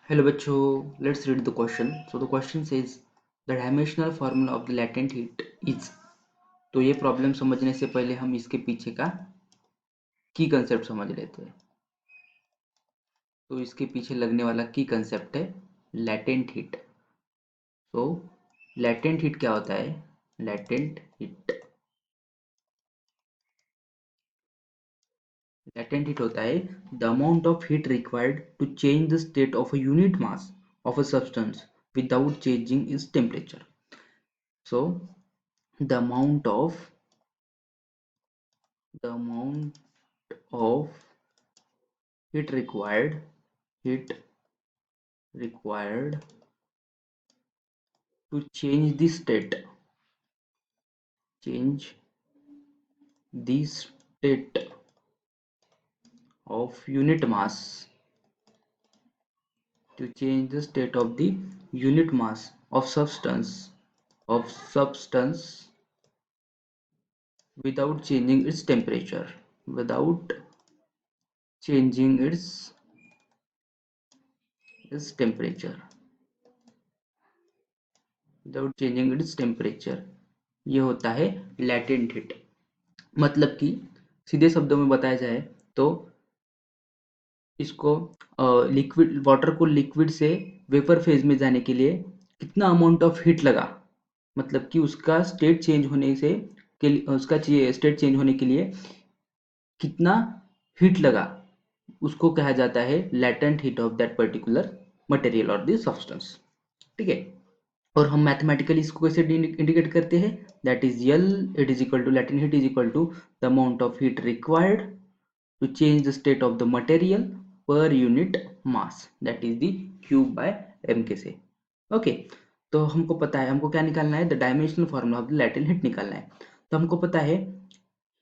Hello bachcho, let's read the question. So the question says the dimensional formula of the latent heat is। तो ये problem समझने से पहले हम इसके पीछे का की कंसेप्ट समझ लेते हैं। तो इसके पीछे लगने वाला की कंसेप्ट है लैटेंट हीट। तो लैटेंट हीट क्या होता है? लैटेंट हीट होता है the amount of heat required to change the state of a unit mass of a substance without changing its temperature. So the amount of heat required to change the state of unit mass of substance without changing its temperature without changing its temperature without changing its temperature ये होता है latent heat. मतलब कि सीधे शब्दों में बताया जाए तो इसको लिक्विड वाटर को लिक्विड से वेपर फेज में जाने के लिए कितना अमाउंट ऑफ हीट लगा, मतलब कि उसका स्टेट चेंज होने से उसका स्टेट चेंज होने के लिए कितना हीट लगा, उसको कहा जाता है latent heat of that particular material और दिस सब्सटेंस। ठीक है, और हम मैथमेटिकली इसको कैसे इंडिकेट करते हैं? That is L it is equal to latent heat is equal to the amount of heat required to change the state of the material per unit mass, that is the Q by m के से। Okay, तो हमको पता है हमको क्या निकालना है, the dimensional formula of the latent heat निकालना है। तो हमको पता है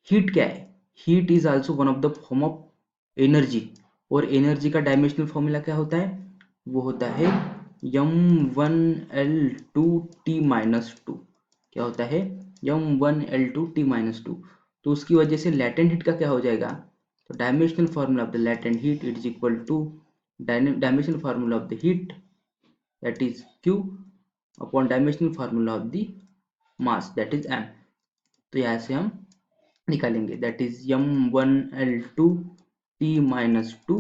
हीट क्या है, heat is also one of the form of energy, और एनर्जी का डायमेंशनल फॉर्मूला क्या होता है? वो होता है m1l2t-2। क्या होता है? m1l2t-2। तो उसकी वजह से लैटेंट हीट का क्या हो जाएगा? तो dimensional formula of the latent heat it is equal to dimensional formula of the heat, that is Q upon dimensional formula of the mass, that is M। तो यहाँ से हम निकालेंगे, that is m1l2t-2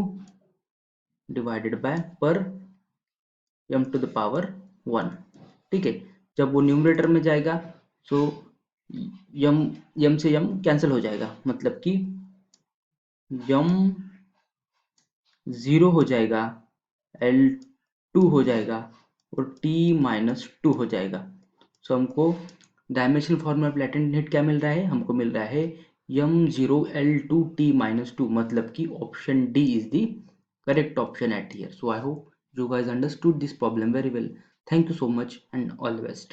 divided by per m to the power 1। ठीक है, जब वो numerator में जाएगा तो m से m कैंसिल हो जाएगा, मतलब कि m 0 हो जाएगा, L2 हो जाएगा और T-2 हो जाएगा। सो हमको dimensional formula of latent heat क्या मिल रहा है? हमको मिल रहा है m0L2T-2, मतलब कि option D is the correct option eight here. So I hope you guys understood this problem very well. Thank you so much and all the best.